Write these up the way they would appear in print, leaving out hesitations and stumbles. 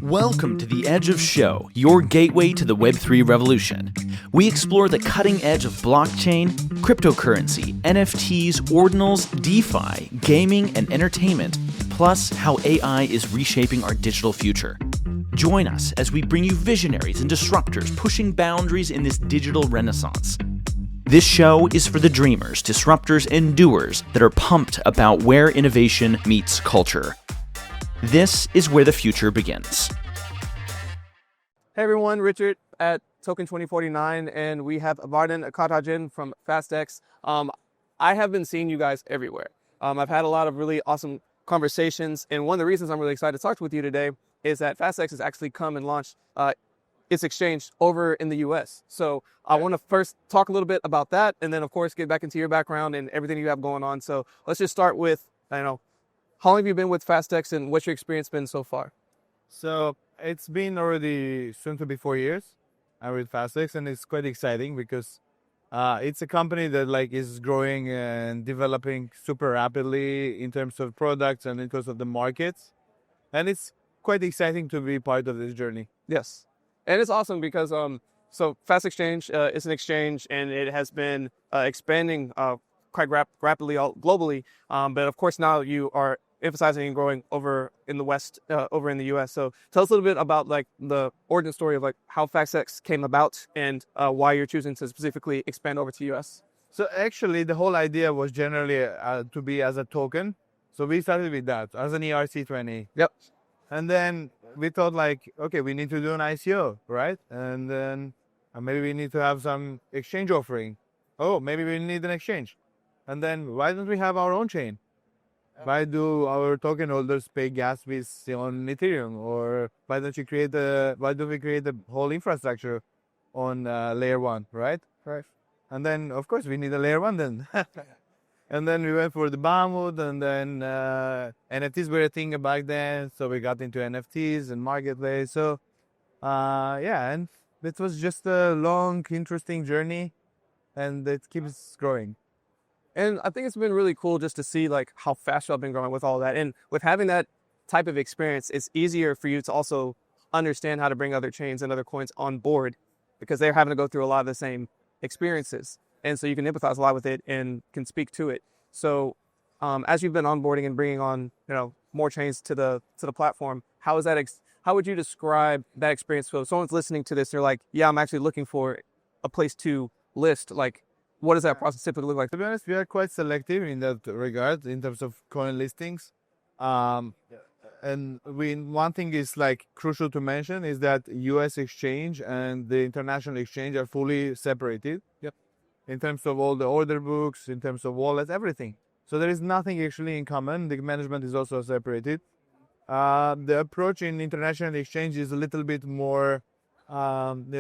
Welcome to The Edge of Show, your gateway to the Web3 revolution. We explore the cutting edge of blockchain, cryptocurrency, NFTs, ordinals, DeFi, gaming, and entertainment, plus how AI is reshaping our digital future. Join us as we bring you visionaries and disruptors pushing boundaries in this digital renaissance. This show is for the dreamers, disruptors, and doers that are pumped about where innovation meets culture. This is where the future begins. Hey everyone, Richard at Token2049, and we have Vardan Khachatryan from Fastex. I have been seeing you guys everywhere. I've had a lot of really awesome conversations, and one of the reasons I'm really excited to talk with you today is that Fastex has actually come and launched its exchange over in the US. So I want to first talk a little bit about that, and then of course get back into your background and everything you have going on. So let's just start with, how long have you been with Fastex and what's your experience been so far? So it's been already soon to be 4 years. I'm with Fastex, and it's quite exciting because it's a company that is growing and developing super rapidly in terms of products and in terms of the markets. And it's quite exciting to be part of this journey. Yes. And it's awesome because so Fast Exchange is an exchange, and it has been expanding quite rapidly globally. But of course now you are emphasizing and growing over in the West, over in the US. So tell us a little bit about the origin story of how Fastex came about and why you're choosing to specifically expand over to US. So actually the whole idea was generally to be as a token. So we started with that as an ERC20. Yep. And then we thought okay, we need to do an ICO, right? And then maybe we need to have some exchange offering. Oh, maybe we need an exchange. And then why don't we have our own chain? Why do our token holders pay gas fees on Ethereum? Or why don't we create a whole infrastructure on layer 1, right? Right. And then of course we need a layer 1 then. And then we went for the Bahamut, and then NFTs were a thing back then, so we got into NFTs and marketplace. So and it was just a long, interesting journey, and it keeps growing. And I think it's been really cool just to see how fast y'all been growing with all that. And with having that type of experience, it's easier for you to also understand how to bring other chains and other coins on board, because they're having to go through a lot of the same experiences. And so you can empathize a lot with it and can speak to it. So as you've been onboarding and bringing on more chains to the platform, how would you describe that experience? So if someone's listening to this, they're like, yeah, I'm actually looking for a place to list. What does that process typically look like? To be honest, we are quite selective in that regard in terms of coin listings. And one thing is crucial to mention is that US exchange and the international exchange are fully separated. Yep. In terms of all the order books, in terms of wallets, everything. So there is nothing actually in common. The management is also separated. The approach in international exchange is a little bit more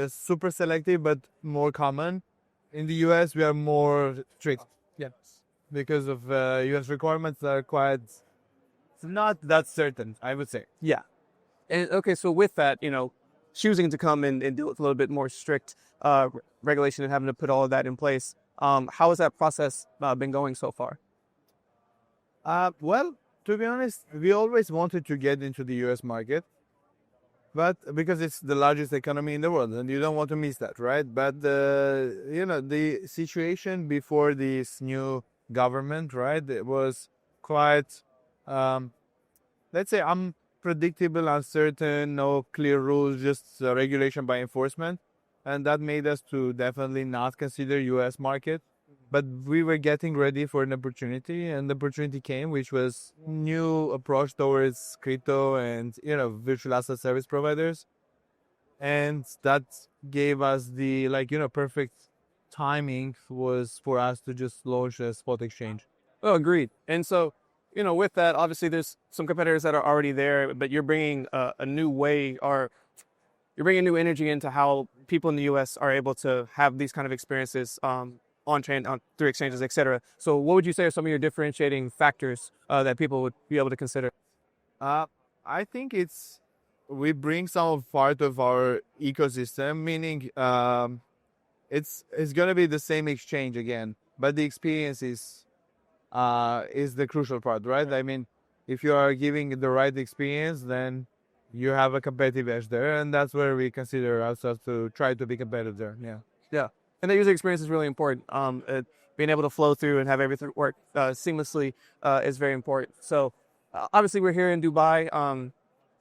super selective, but more common. In the US, we are more strict. Yes. Because of US requirements that are quite not that certain, I would say. Yeah. And okay, so with that, choosing to come and deal with a little bit more strict regulation and having to put all of that in place, how has that process been going so far? Well, to be honest, we always wanted to get into the US market, but because it's the largest economy in the world, and you don't want to miss that, right? But the situation before this new government, right, it was quite, let's say, unpredictable, uncertain, no clear rules, just regulation by enforcement, and that made us to definitely not consider US market. But we were getting ready for an opportunity, and the opportunity came, which was new approach towards crypto and virtual asset service providers, and that gave us the perfect timing was for us to just launch a spot exchange. Oh, agreed. And so with that, obviously there's some competitors that are already there, but you're bringing a new way, or you're bringing new energy into how people in the US are able to have these kind of experiences on-chain, through exchanges, etc. So what would you say are some of your differentiating factors that people would be able to consider? I think we bring some part of our ecosystem, meaning it's going to be the same exchange again, but the experience is the crucial part, right? I mean, if you are giving the right experience, then you have a competitive edge there, and that's where we consider ourselves to try to be competitive there. Yeah. Yeah, and the user experience is really important. Being able to flow through and have everything work seamlessly is very important. So obviously we're here in Dubai.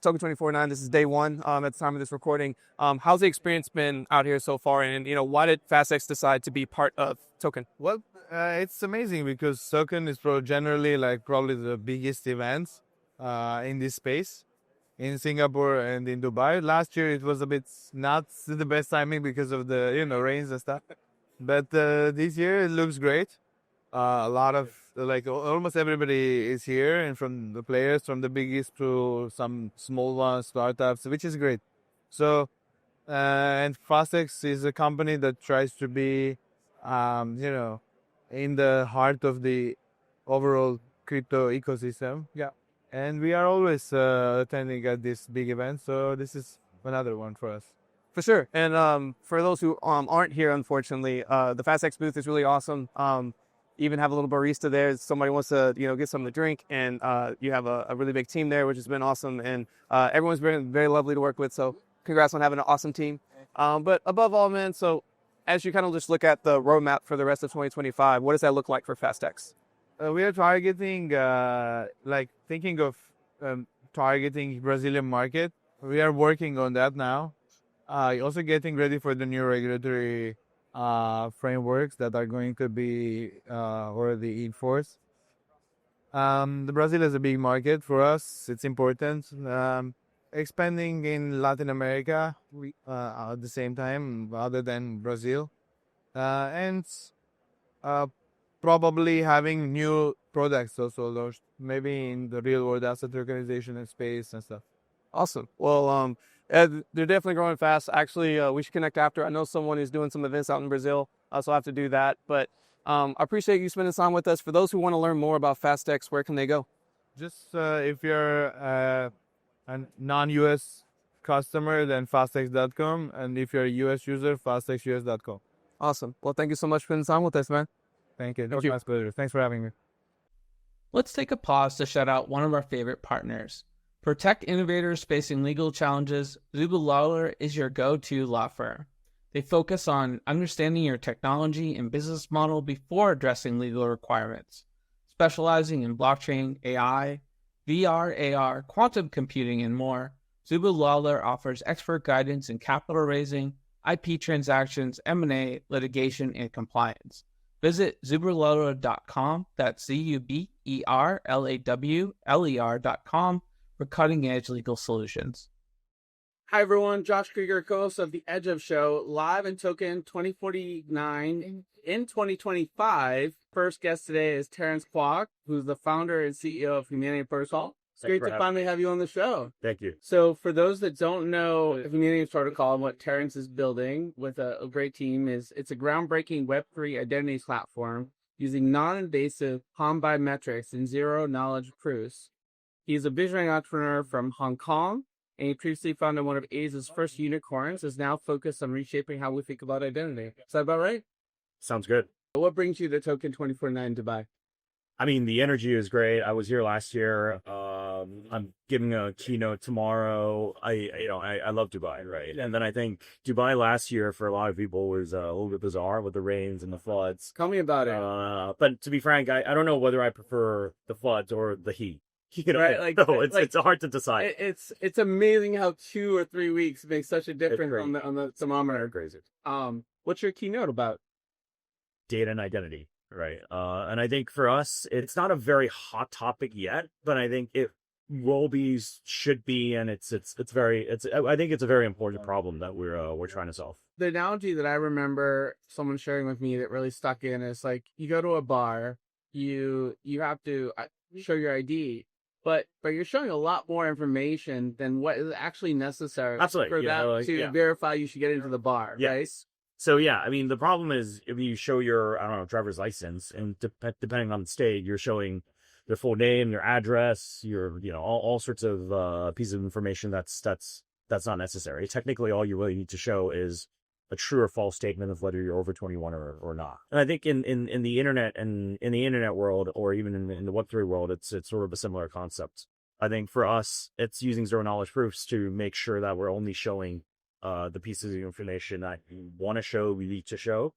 Token2049. This is day one at the time of this recording. How's the experience been out here so far? And why did Fastex decide to be part of Token? Well, it's amazing because Token is generally probably the biggest events in this space in Singapore and in Dubai. Last year it was a bit not the best timing because of the rains and stuff. But this year it looks great. A lot of almost everybody is here, and from the players, from the biggest to some small ones, startups, which is great. So, and Fastex is a company that tries to be, in the heart of the overall crypto ecosystem. Yeah, and we are always attending at this big event. So this is another one for us. For sure. And for those who aren't here, unfortunately, the Fastex booth is really awesome. Even have a little barista there. If somebody wants to, get something to drink, and you have a really big team there, which has been awesome. And everyone's been very lovely to work with. So congrats on having an awesome team. But above all, man, so as you kind of just look at the roadmap for the rest of 2025, what does that look like for Fastex? We are targeting, thinking of targeting Brazilian market. We are working on that now. Also getting ready for the new regulatory frameworks that are going to be already in force. The Brazil is a big market for us. It's important. Expanding in Latin America at the same time, other than Brazil, and probably having new products also launched, maybe in the real world asset organization and space and stuff. Awesome. Well, they're definitely growing fast. Actually, we should connect after. I know someone who's doing some events out in Brazil, so I'll have to do that. But I appreciate you spending time with us. For those who want to learn more about Fastex, where can they go? Just if you're a non-US customer, then fastex.com. And if you're a US user, fastexus.com. Awesome. Well, thank you so much for spending time with us, man. Thank you. My pleasure. Thanks for having me. Let's take a pause to shout out one of our favorite partners. For tech innovators facing legal challenges, Zuba Lawler is your go-to law firm. They focus on understanding your technology and business model before addressing legal requirements. Specializing in blockchain, AI, VR, AR, quantum computing, and more, Zuba Lawler offers expert guidance in capital raising, IP transactions, M&A, litigation, and compliance. Visit zuberlawler.com, that's ZUBERLAWLER.com, for cutting-edge legal solutions. Hi, everyone. Josh Krieger, co-host of The Edge of Show, live in Token 2049 in 2025. First guest today is Terrence Kwok, who's the founder and CEO of Humanoids Protocol. It's great to finally have you on the show. Thank you. So for those that don't know Humanoids Protocol and what Terrence is building with a great team, it's a groundbreaking Web3 identity platform using non-invasive palm biometrics and zero-knowledge proofs. He's a visionary entrepreneur from Hong Kong, and he previously founded one of Asia's first unicorns, is now focused on reshaping how we think about identity. Is that about right? Sounds good. What brings you to Token 2049 Dubai? I mean, the energy is great. I was here last year. I'm giving a keynote tomorrow. I love Dubai, right? And then I think Dubai last year for a lot of people was a little bit bizarre with the rains and the floods. Tell me about it. But to be frank, I don't know whether I prefer the floods or the heat. Right, it's hard to decide. It's amazing how 2 or 3 weeks makes such a difference on the thermometer. Crazy. What's your keynote about? Data and identity, right? And I think for us, it's not a very hot topic yet, but I think it will be, should be, and I think it's a very important problem that we're trying to solve. The analogy that I remember someone sharing with me that really stuck in is like, you go to a bar, you have to show your ID. But you're showing a lot more information than what is actually necessary for them to verify you should get into the bar, right? So yeah, I mean, the problem is if you show your, driver's license, and depending on the state, you're showing their full name, their address, your, all sorts of pieces of information that's not necessary. Technically, all you really need to show is a true or false statement of whether you're over 21 or not. And I think in the internet and in the internet world, or even in the Web3 world, it's sort of a similar concept. I think for us, it's using zero knowledge proofs to make sure that we're only showing the pieces of information that you want to show, we need to show.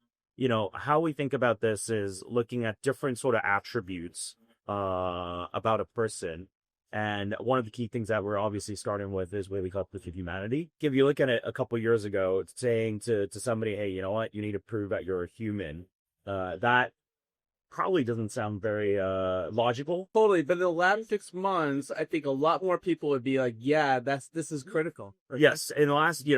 How we think about this is looking at different sort of attributes about a person. And one of the key things that we're obviously starting with is what we call proof of humanity. If you look at it a couple of years ago, it's saying to somebody, hey, you know what, you need to prove that you're a human. That probably doesn't sound very logical. Totally, but in the last 6 months, I think a lot more people would be like, "Yeah, this is critical." Yes, in the last,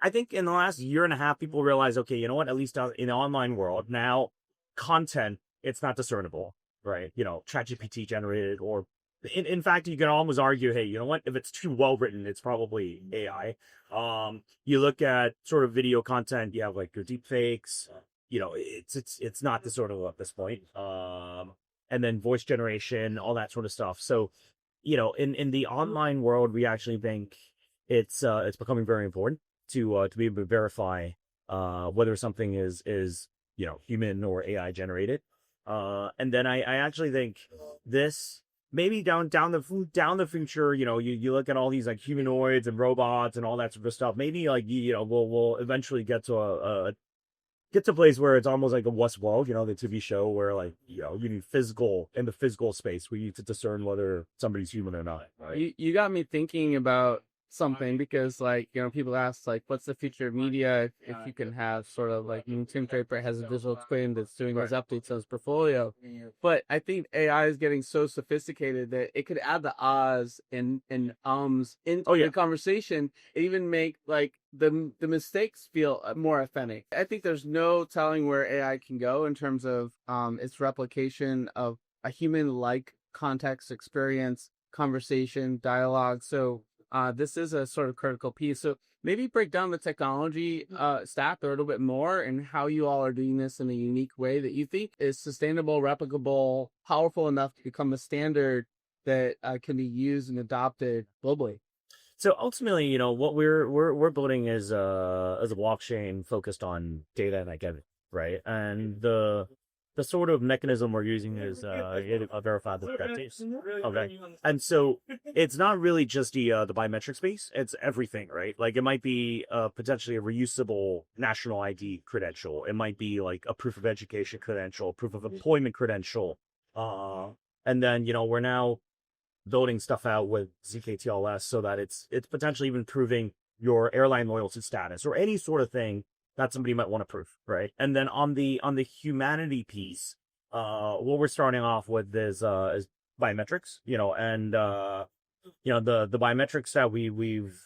I think in the last year and a half, people realize, okay, you know what? At least in the online world now, content it's not discernible, right? ChatGPT generated, or in fact, you can almost argue, hey, you know what? If it's too well written, it's probably AI. You look at sort of video content, you have like your deep fakes. It's not discernible at this point. And then voice generation, all that sort of stuff. So, in the online world, we actually think it's becoming very important to be able to verify whether something is human or AI generated. And then I actually think this maybe down the future, you look at all these like humanoids and robots and all that sort of stuff. Maybe like we'll eventually get to a place where it's almost like a Westworld, the TV show where like, you need in the physical space where you need to discern whether somebody's human or not. Right? You got me thinking about something, because like, people ask like, what's the future of media if you can have sort of like, Tim Draper has a digital twin that's doing those updates on his portfolio. But I think AI is getting so sophisticated that it could add the ahs and ums into the conversation, and even make like the mistakes feel more authentic. I think there's no telling where AI can go in terms of its replication of a human-like context, experience, conversation, dialogue. So this is a sort of critical piece. So maybe break down the technology stack a little bit more, and how you all are doing this in a unique way that you think is sustainable, replicable, powerful enough to become a standard that can be used and adopted globally. So ultimately, what we're building is a blockchain focused on data and identity, right? And the sort of mechanism we're using is a verified identities. Okay, and so it's not really just the biometric space; it's everything, right? Like it might be potentially a reusable national ID credential. It might be like a proof of education credential, proof of employment credential, and then we're now building stuff out with zkTLS so that it's potentially even proving your airline loyalty status or any sort of thing that somebody might want to prove, right? And then on the humanity piece, what we're starting off with is biometrics, and the biometrics that we've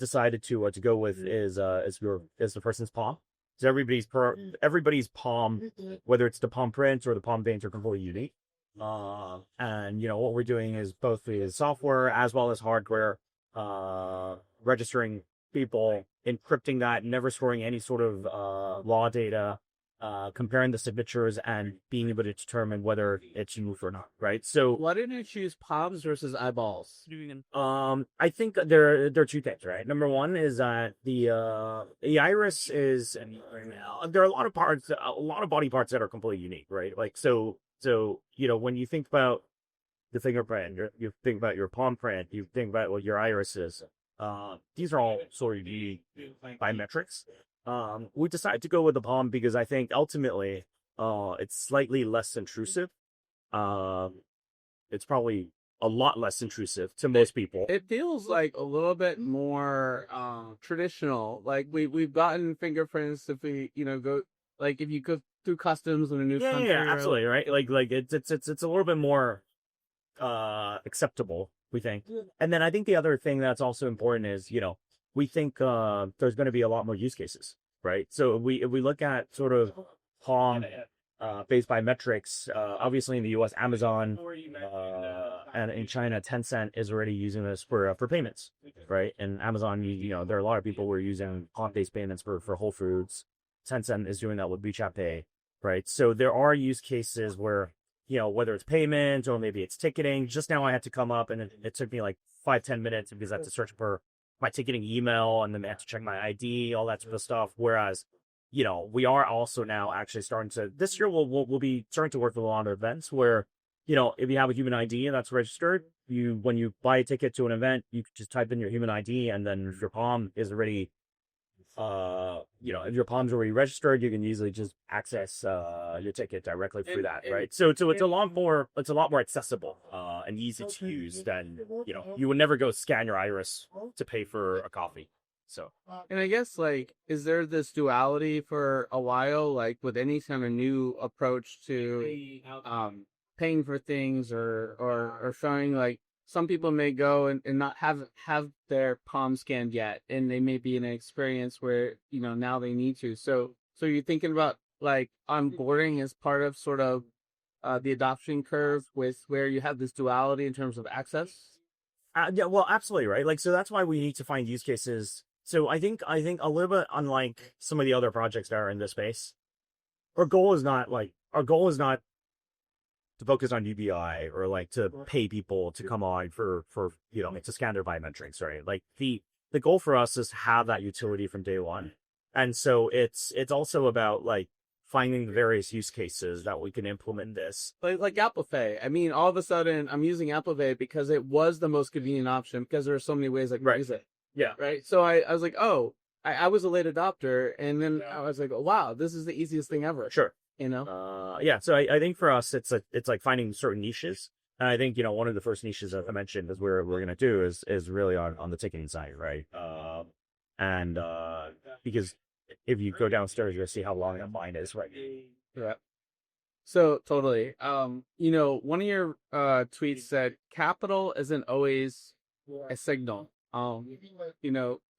decided to go with is the person's palm. So everybody's palm, whether it's the palm print or the palm veins, are completely unique. And what we're doing is both the software as well as hardware, registering people, encrypting that, never storing any sort of raw data, comparing the signatures, and being able to determine whether it's unique or not, right? So why didn't you choose palms versus eyeballs? I think there are two things, right? Number one is that the iris is, and there are a lot of body parts that are completely unique, right? Like so when you think about the fingerprint, you think about your palm print, you think about what your iris is. These are all sort of unique biometrics. We decided to go with the palm because I think ultimately it's slightly less intrusive. It's probably a lot less intrusive to most people. It feels like a little bit more traditional. Like we've gotten fingerprints if we go, like if you go through customs in a new country. Yeah, absolutely, right? Like it's a little bit more acceptable, we think. And then I think the other thing that's also important is, we think there's going to be a lot more use cases, right? So if we look at sort of palm based biometrics, obviously in the US, Amazon, and in China, Tencent is already using this for payments, right? And Amazon, there are a lot of people who are using palm-based payments for Whole Foods. Tencent is doing that with WeChat Pay, right? So there are use cases where, whether it's payments or maybe it's ticketing. Just now I had to come up and it took me like 5-10 minutes because I had to search for my ticketing email, and then they have to check my ID, all that sort of stuff. Whereas, we are also now actually starting to, this year we'll be starting to work with a lot of events where, if you have a human ID and that's registered, when you buy a ticket to an event, you can just type in your human ID, and then if your palm is already, if your palm's already registered, you can easily just access your ticket directly through that, right? So it's a lot more accessible and easy to use than, you would never go scan your iris to pay for a coffee. So, and I guess, like, is there this duality for a while, like with any kind of new approach to paying for things or showing, like, some people may go and not have their palm scanned yet, and they may be in an experience where, now they need to. So you're thinking about, like, onboarding as part of sort of the adoption curve, with where you have this duality in terms of access? yeah, well, absolutely, right? Like, so that's why we need to find use cases. So I think a little bit unlike some of the other projects that are in this space, our goal is not to focus on UBI or like to pay people to come on for to scan their biometrics, right? Like the goal for us is to have that utility from day one. And so it's also about like finding the various use cases that we can implement this. Like Apple Pay. I mean, all of a sudden I'm using Apple Pay because it was the most convenient option, because there are so many ways I can use it. Yeah. Right. So I was like, oh, I was a late adopter, and then I was like, oh, wow, this is the easiest thing ever. Sure. Yeah. So I think for us, it's like finding certain niches. And I think, one of the first niches that I mentioned is we're going to do is really on the ticketing side. Right. Because if you go downstairs, you'll see how long that line is. Right. Yeah. So totally. One of your tweets said capital isn't always a signal. Do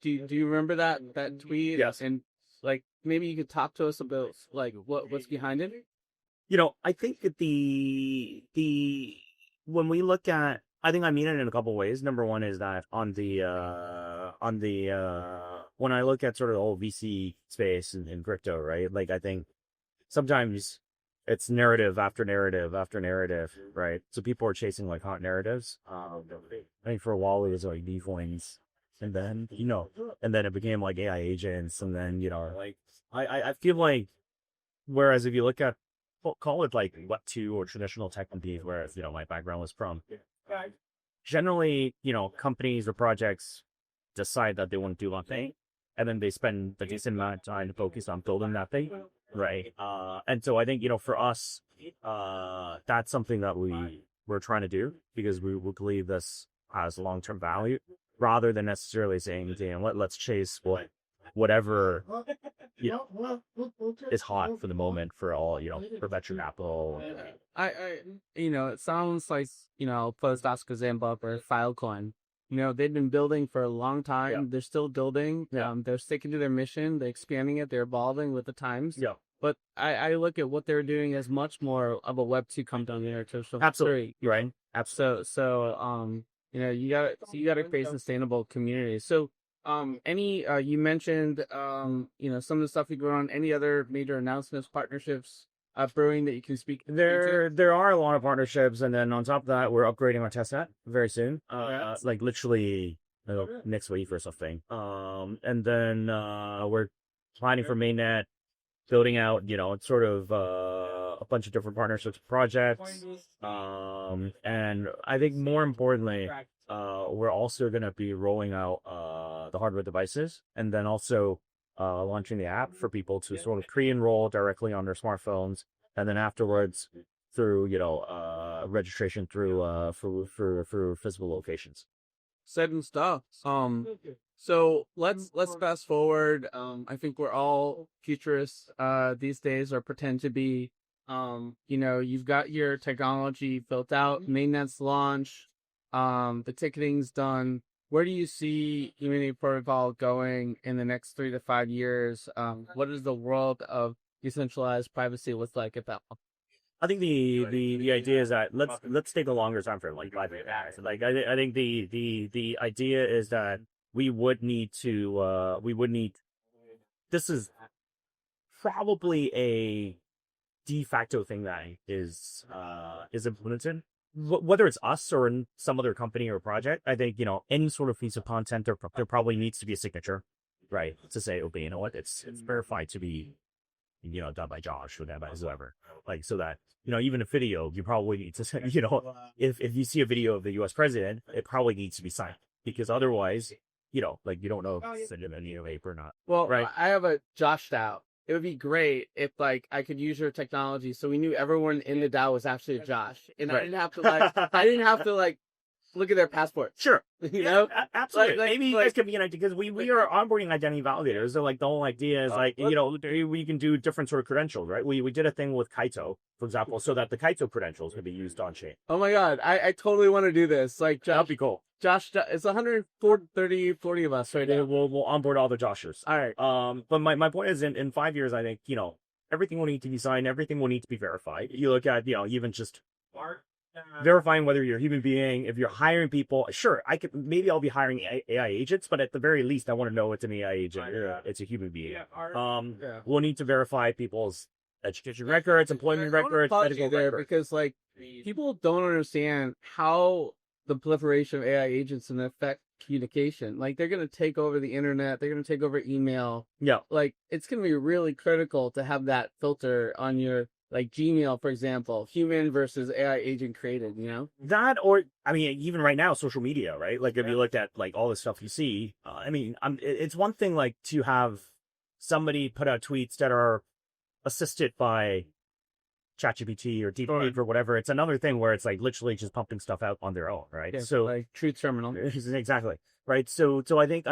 you remember that tweet? Yes. And like, maybe you could talk to us about like what's behind it. I think that when we look at, I think I mean it in a couple of ways. Number one is that when I look at sort of the whole VC space in crypto, right? Like, I think sometimes it's narrative after narrative after narrative, right? So people are chasing like hot narratives. I think for a while it was like D-coins, and then it became like AI agents, and then like I feel like, whereas if you look at, call it like Web2 or traditional tech companies, whereas my background was from, generally companies or projects decide that they want to do one thing, and then they spend a decent amount of time to focus on building that thing, right? And so I think for us, that's something that we're trying to do, because we believe this has long-term value, rather than necessarily saying, damn, let's chase whatever is hot for the moment for all for venture capital. It sounds like Fastex example or Filecoin. They've been building for a long time. Yeah. They're still building. Yeah. They're sticking to their mission. They're expanding it. They're evolving with the times. Yeah. But I look at what they're doing as much more of a Web2 company or traditional. Absolutely. You're right. Absolutely. So you gotta create sustainable communities. So you mentioned some of the stuff you go on. Any other major announcements, partnerships, brewing that you can speak? There are a lot of partnerships, and then on top of that, we're upgrading our testnet very soon. Like literally next week or something. And then we're planning for mainnet, building out sort of a bunch of different partnerships, projects. And I think more importantly, we're also going to be rolling out the hardware devices, and then also launching the app for people to sort of pre-enroll directly on their smartphones, and then afterwards through registration through for physical locations. Exciting stuff. So let's fast forward. I think we're all futurists these days, or pretend to be. You've got your technology built out, mainnet's launch, the ticketing's done. Where do you see Unity Protocol going in the next 3 to 5 years? What does the world of decentralized privacy look like at that point? I think the idea is that let's take a longer time frame, like 5 years. Like I think the idea is that we would need. This is probably a de facto thing that is implemented, whether it's us or in some other company or project, I think, any sort of piece of content, there probably needs to be a signature, right? To say, okay, you know what, it's verified to be, done by Josh or done by whoever. Like, so that, even a video, you probably need to say, if you see a video of the US president, it probably needs to be signed, because otherwise, like, you don't know if it's a vape or not. Well, right. I have a Josh DAO. It would be great if like I could use your technology so we knew everyone in the DAO was actually a Josh, and Right. I didn't have to like look at their passport. Sure. Like, Absolutely. Maybe you guys could be an idea, because we are onboarding identity validators. So like the whole idea is we can do different sort of credentials, right? We did a thing with Kaito, for example, so that the Kaito credentials could be used on chain. Oh my god, I totally want to do this. Like That'd be cool. Josh, it's 140 of us right now. We'll onboard all the Joshers. All right. But my point is, in 5 years, I think, everything will need to be signed, everything will need to be verified. You look at, even just verifying whether you're a human being. If you're hiring people, sure, I'll be hiring AI agents, but at the very least, I want to know it's an AI agent. It's a human being. We'll need to verify people's education records, employment records, medical records. Because like people don't understand how the proliferation of AI agents can affect communication. Like they're going to take over the internet. They're going to take over email. Yeah. Like it's going to be really critical to have that filter on your, like Gmail, for example, human versus AI agent created, That, or, even right now, social media, right? Like if you looked at like all the stuff you see, it's one thing like to have somebody put out tweets that are assisted by ChatGPT or DeepSeek or whatever. It's another thing where it's like literally just pumping stuff out on their own, right? Yeah, so like Truth Terminal. Exactly. Right. So I think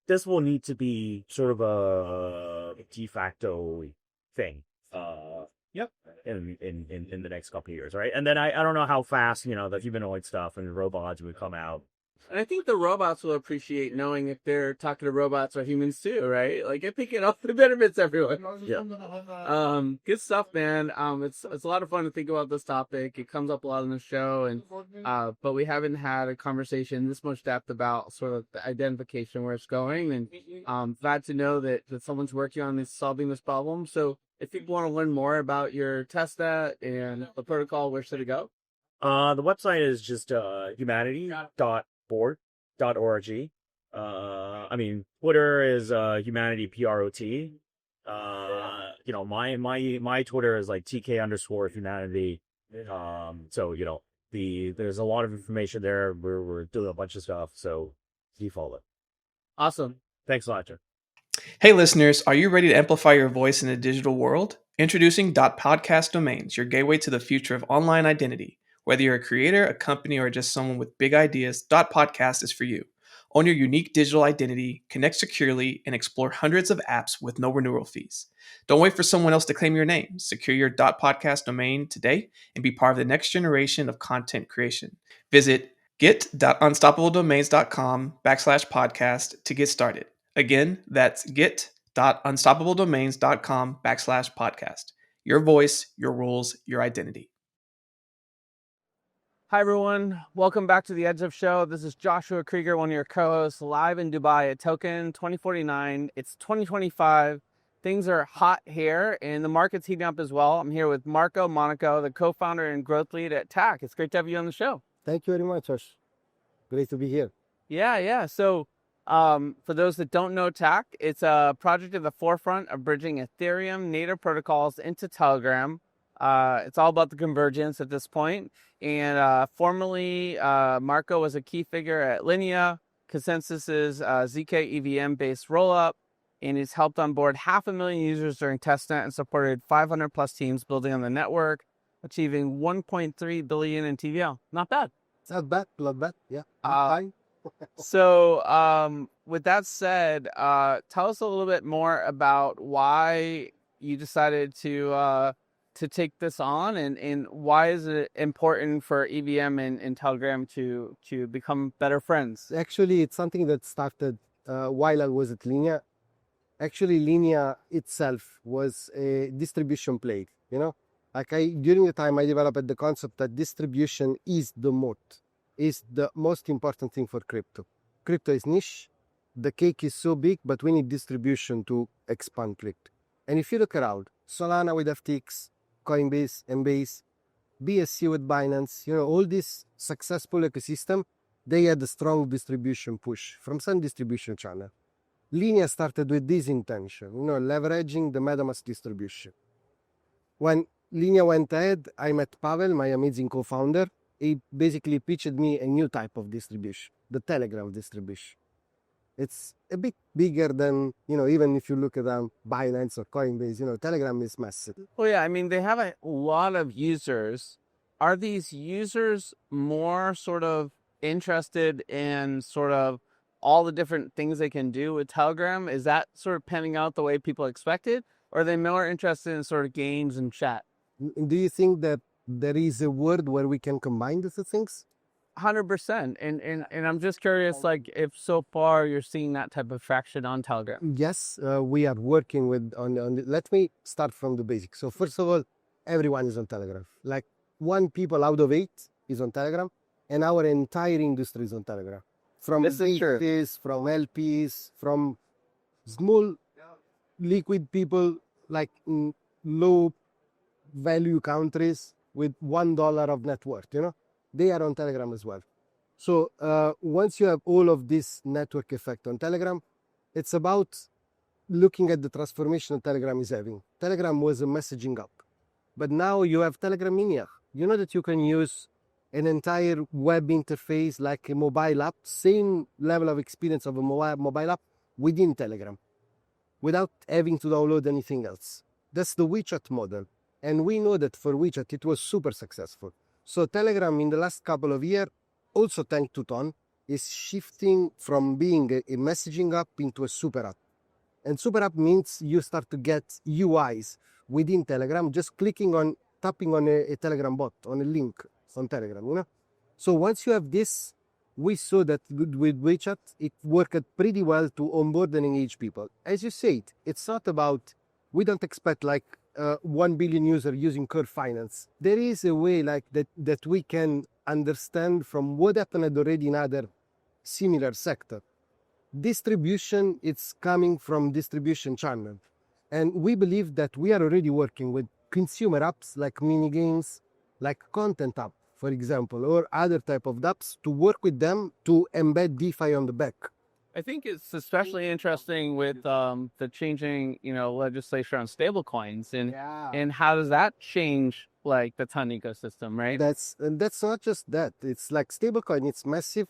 this will need to be sort of a de facto thing. Yep. In the next couple of years, right? And then I don't know how fast, the humanoid stuff and the robots would come out. And I think the robots will appreciate knowing if they're talking to robots or humans too, right? Like I think it all benefits everyone. Yeah. Good stuff, man. It's a lot of fun to think about this topic. It comes up a lot on the show, and but we haven't had a conversation this much depth about sort of the identification where it's going. And glad to know that someone's working on this, solving this problem. So if people want to learn more about your testnet and the protocol, where should it go? The website is just humanity.org. Twitter is humanityprot. My Twitter is like TK_humanity. So there's a lot of information there. We're doing a bunch of stuff, so default it. Awesome. Thanks a lot, Jeff. Hey listeners, are you ready to amplify your voice in a digital world? Introducing .podcast domains, your gateway to the future of online identity. Whether you're a creator, a company, or just someone with big ideas, .podcast is for you. Own your unique digital identity, connect securely, and explore hundreds of apps with no renewal fees. Don't wait for someone else to claim your name. Secure your .podcast domain today and be part of the next generation of content creation. Visit get.unstoppabledomains.com/podcast to get started. Again, that's get.unstoppabledomains.com/podcast. Your voice, your rules, your identity. Hi, everyone. Welcome back to the Edge of Show. This is Joshua Krieger, one of your co-hosts, live in Dubai at Token2049. It's 2025. Things are hot here, and the market's heating up as well. I'm here with Marco Monaco, the co-founder and growth lead at TAC. It's great to have you on the show. Thank you very much, Josh. Great to be here. Yeah. So for those that don't know TAC, it's a project at the forefront of bridging Ethereum native protocols into Telegram. It's all about the convergence at this point. And formerly, Marco was a key figure at Linea, Consensus's ZK EVM-based rollup, and he's helped onboard 500,000 users during testnet and supported 500 plus teams building on the network, achieving 1.3 billion in TVL. Not bad. It's not bad, yeah. Fine. So with that said, tell us a little bit more about why you decided to take this on, and why is it important for EVM and Telegram to become better friends? Actually, it's something that started while I was at Linea. Actually, Linea itself was a distribution play, during the time I developed the concept that distribution is the moat, is the most important thing for crypto. Crypto is niche, the cake is so big, but we need distribution to expand crypto. And if you look around, Solana with FTX, Coinbase, Embase, BSC with Binance, all this successful ecosystem, they had a strong distribution push from some distribution channel. Linea started with this intention, leveraging the MetaMask distribution. When Linea went ahead, I met Pavel, my amazing co-founder. He basically pitched me a new type of distribution, the Telegram distribution. It's a bit bigger than, even if you look at Binance or Coinbase, Telegram is massive. Well, yeah, I mean, they have a lot of users. Are these users more sort of interested in sort of all the different things they can do with Telegram? Is that sort of panning out the way people expected? Or are they more interested in sort of games and chat? Do you think that there is a world where we can combine the two things? 100%. And I'm just curious, like, if so far you're seeing that type of traction on Telegram. Yes, we are working let me start from the basics. So first of all, everyone is on Telegram. Like 1 people out of 8 is on Telegram, and our entire industry is on Telegram. From VCs, from LPs, from small liquid people like in low value countries with $1 of net worth, they are on Telegram as well. So once you have all of this network effect on Telegram, it's about looking at the transformation Telegram is having. Telegram was a messaging app, but now you have Telegram Mania. You know that you can use an entire web interface like a mobile app, same level of experience of a mobile app within Telegram, without having to download anything else. That's the WeChat model. And we know that for WeChat, it was super successful. So Telegram in the last couple of years, also thanks to Ton, is shifting from being a messaging app into a super app. And super app means you start to get UIs within Telegram, just tapping on a Telegram bot, on a link on Telegram, So once you have this, we saw that with WeChat, it worked pretty well to onboard and engage people. As you said, it's not about, we don't expect like 1 billion users using Curve Finance. There is a way like that we can understand from what happened already in other similar sector. Distribution, it's coming from distribution channel. And we believe that we are already working with consumer apps like mini games, like content app, for example, or other type of apps to work with them to embed DeFi on the back. I think it's especially interesting with the changing, legislation on stablecoins and how does that change like the Ton ecosystem, right? That's not just that. It's like stablecoin. It's massive.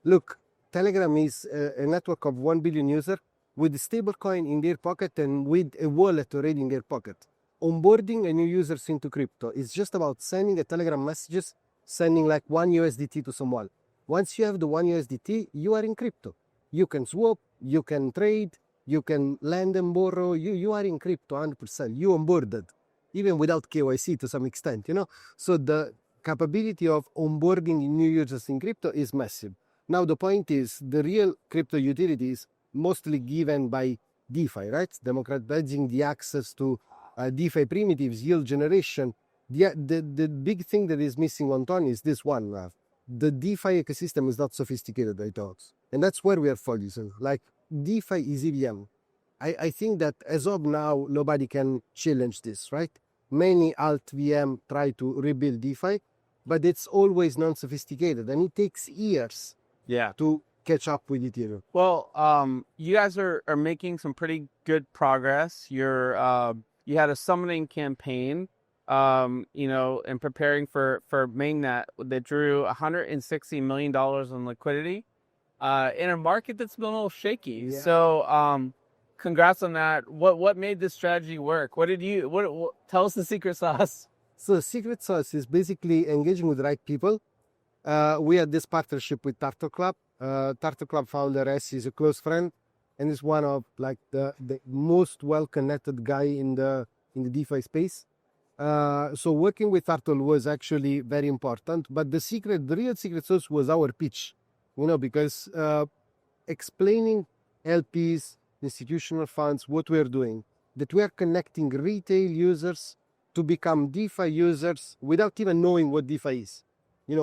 Look, Telegram is a network of 1 billion users with a stablecoin in their pocket and with a wallet already in their pocket. Onboarding a new users into crypto is just about sending a Telegram messages, sending like 1 USDT to someone. Once you have the 1 USDT, you are in crypto. You can swap, you can trade, you can lend and borrow. You are in crypto 100%. You onboarded, even without KYC to some extent, So the capability of onboarding new users in crypto is massive. Now the point is, the real crypto utility is mostly given by DeFi, right? Democratizing the access to DeFi primitives, yield generation. The big thing that is missing on Ton is this one. The DeFi ecosystem is not sophisticated, I thought. And that's where we are focusing. Like, DeFi is EVM. I think that as of now, nobody can challenge this, right? Many alt VM try to rebuild DeFi, but it's always non-sophisticated, and it takes years to catch up with Ethereum. Well, you guys are making some pretty good progress. You had a summoning campaign, and preparing for mainnet that drew $160 million in liquidity in a market that's been a little shaky. Yeah. So congrats on that. What made this strategy work? What tell us the secret sauce? So the secret sauce is basically engaging with the right people. We had this partnership with Tartu Club. Tartu Club founder S is a close friend and is one of like the most well-connected guy in the DeFi space. So working with Tartu was actually very important. But the real secret sauce was our pitch, because explaining LPs, institutional funds, what we're doing, that we are connecting retail users to become DeFi users without even knowing what DeFi is.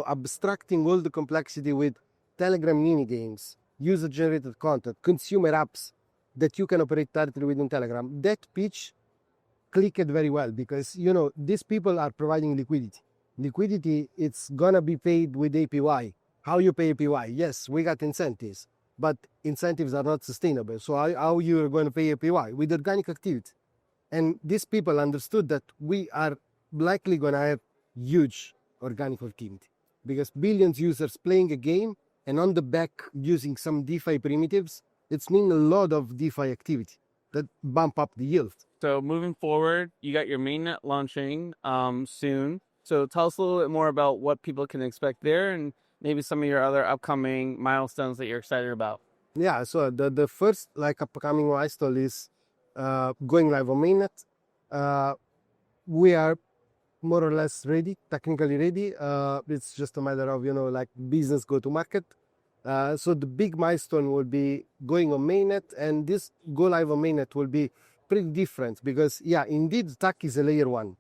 Abstracting all the complexity with Telegram mini games, user-generated content, consumer apps that you can operate directly within Telegram. That pitch clicked very well because, these people are providing liquidity. liquidity, it's gonna be paid with APY. How you pay APY? Yes, we got incentives, but incentives are not sustainable. So how you are going to pay APY? With organic activity. And these people understood that we are likely going to have huge organic activity because billions users playing a game and on the back using some DeFi primitives, it's mean a lot of DeFi activity that bump up the yield. So moving forward, you got your mainnet launching soon. So tell us a little bit more about what people can expect there and maybe some of your other upcoming milestones that you're excited about. Yeah, so the first like upcoming milestone is going live on mainnet. We are more or less ready, technically ready. It's just a matter of, like business go to market. So the big milestone will be going on mainnet, and this go live on mainnet will be pretty different because, yeah, indeed, TAC is a layer one,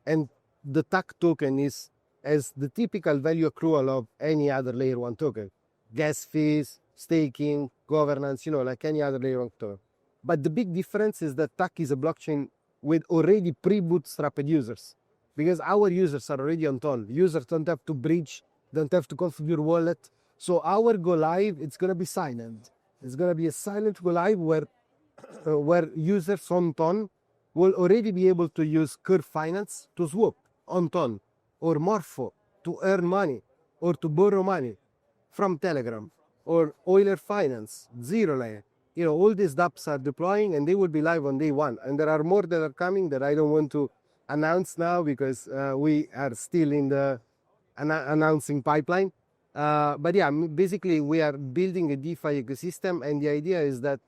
and the TAC token is as the typical value accrual of any other layer one token, gas fees, staking, governance, like any other layer one token. But the big difference is that TAC is a blockchain with already pre-bootstrapped users, because our users are already on Ton. Users don't have to bridge, don't have to configure wallet. So our go live, it's going to be silent. It's going to be a silent go live where users on Ton will already be able to use Curve Finance to swap on Ton, or Morpho to earn money, or to borrow money from Telegram, or Euler Finance, Zero Layer. All these dApps are deploying and they will be live on day one. And there are more that are coming that I don't want to announce now because we are still in the announcing pipeline. But yeah, basically we are building a DeFi ecosystem, and the idea is that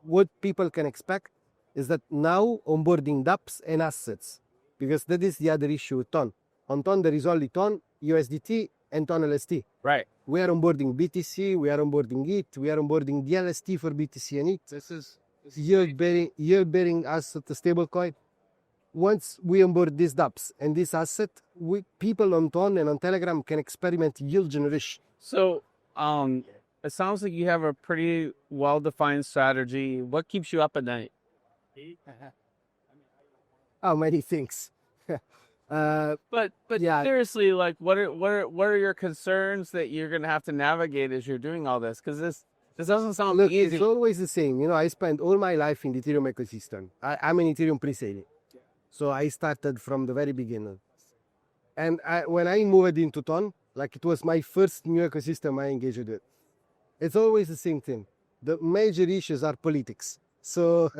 what people can expect is that now onboarding dApps and assets, because that is the other issue with Ton. On Ton there is only Ton, USDT, and Ton LST. Right. We are onboarding BTC, we are onboarding ETH, we are onboarding DLST for BTC and ETH. This is yield-bearing asset, the stablecoin. Once we onboard these dApps and this asset, people on Ton and on Telegram can experiment yield generation. So it sounds like you have a pretty well-defined strategy. What keeps you up at night? Oh, many things. But yeah. Seriously, like what are your concerns that you're gonna have to navigate as you're doing all this? Because this doesn't sound Look, easy. it's always the same. I spent all my life in the Ethereum ecosystem. I'm an Ethereum pre-sale. So I started from the very beginning. And when I moved into Ton, like it was my first new ecosystem I engaged with. It's always the same thing. The major issues are politics. So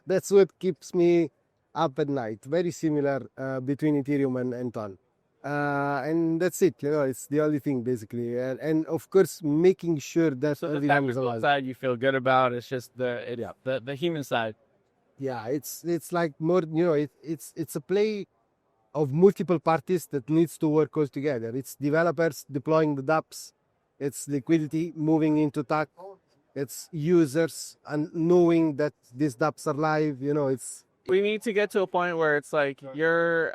that's what keeps me up at night. Very similar between Ethereum and Ton. And that's it. It's the only thing basically. And of course, making sure that So the everyone is technical alive. side you feel good about. It's just the human side. Yeah, it's like more, it's a play of multiple parties that needs to work all together. It's developers deploying the dApps, it's liquidity moving into TAC, it's users and knowing that these dApps are live. We need to get to a point where it's like you're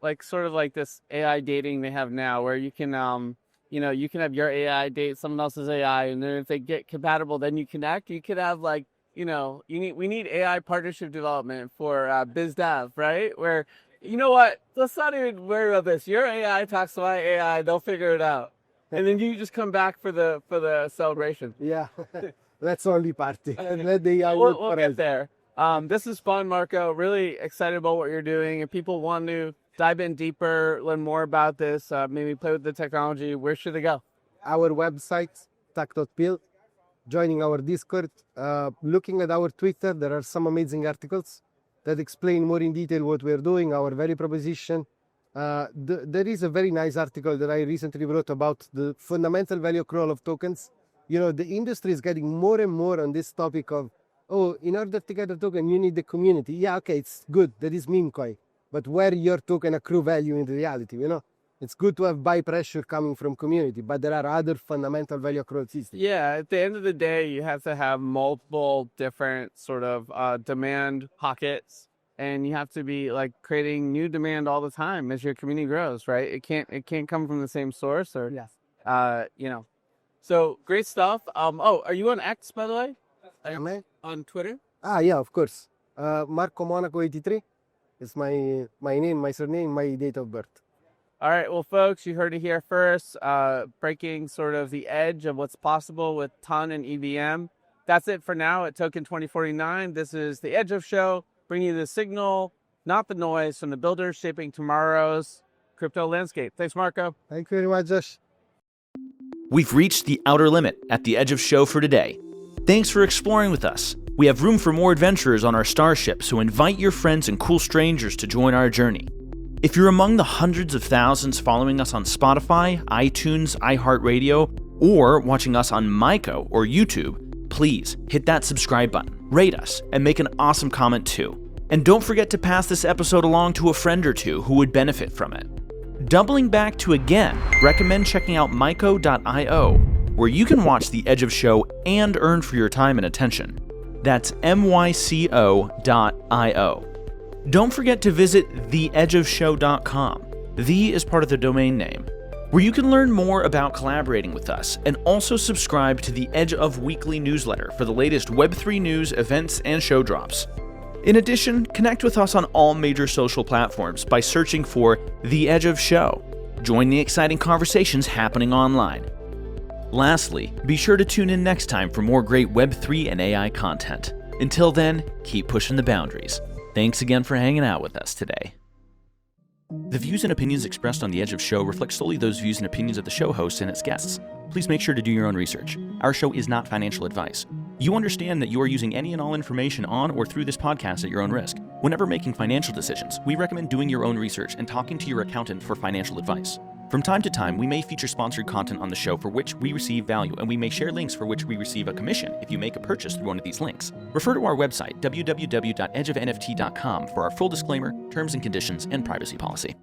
like sort of like this AI dating they have now, where you can you can have your AI date someone else's AI, and then if they get compatible, then you connect. You could have like we need AI partnership development for biz dev, right? Where what? Let's not even worry about this. Your AI talks to my AI, they'll figure it out, and then you just come back for the celebration. Yeah, that's only party. And let the AI We'll for get us. there. This is fun, Marco. Really excited about what you're doing. If people want to dive in deeper, learn more about this, maybe play with the technology, where should they go? Our website, tac.pil, joining our Discord, looking at our Twitter. There are some amazing articles that explain more in detail what we're doing, our value proposition. There is a very nice article that I recently wrote about the fundamental value accrual of tokens. The industry is getting more and more on this topic of, in order to get a token, you need the community. Yeah, okay, it's good. That is meme coin. But where your token accrue value in reality, It's good to have buy pressure coming from community, but there are other fundamental value accrual systems. Yeah, at the end of the day, you have to have multiple different sort of demand pockets, and you have to be like creating new demand all the time as your community grows, right? It can't come from the same source, or Yes. So great stuff. Are you on X, by the way? Am I? On Twitter? Yeah, of course. Marco Monaco 83 is my name, my surname, my date of birth. All right, well, folks, you heard it here first. Breaking sort of the edge of what's possible with TON and EVM. That's it for now at Token2049. This is the Edge of Show, bringing you the signal, not the noise, from the builders shaping tomorrow's crypto landscape. Thanks, Marco. Thank you very much, Josh. We've reached the outer limit at the Edge of Show for today. Thanks for exploring with us. We have room for more adventurers on our starship, so invite your friends and cool strangers to join our journey. If you're among the hundreds of thousands following us on Spotify, iTunes, iHeartRadio, or watching us on Myco or YouTube, please hit that subscribe button, rate us, and make an awesome comment too. And don't forget to pass this episode along to a friend or two who would benefit from it. Doubling back to again, recommend checking out myco.io, where you can watch The Edge of Show and earn for your time and attention. That's myco.io. Don't forget to visit theedgeofshow.com. The is part of the domain name, where you can learn more about collaborating with us and also subscribe to the Edge of Weekly newsletter for the latest Web3 news, events, and show drops. In addition, connect with us on all major social platforms by searching for The Edge of Show. Join the exciting conversations happening online. Lastly, be sure to tune in next time for more great Web3 and AI content. Until then, keep pushing the boundaries. Thanks again for hanging out with us today. The views and opinions expressed on The Edge of Show reflect solely those views and opinions of the show host and its guests. Please make sure to do your own research. Our show is not financial advice. You understand that you are using any and all information on or through this podcast at your own risk. Whenever making financial decisions, we recommend doing your own research and talking to your accountant for financial advice. From time to time, we may feature sponsored content on the show for which we receive value, and we may share links for which we receive a commission if you make a purchase through one of these links. Refer to our website, www.edgeofnft.com, for our full disclaimer, terms and conditions, and privacy policy.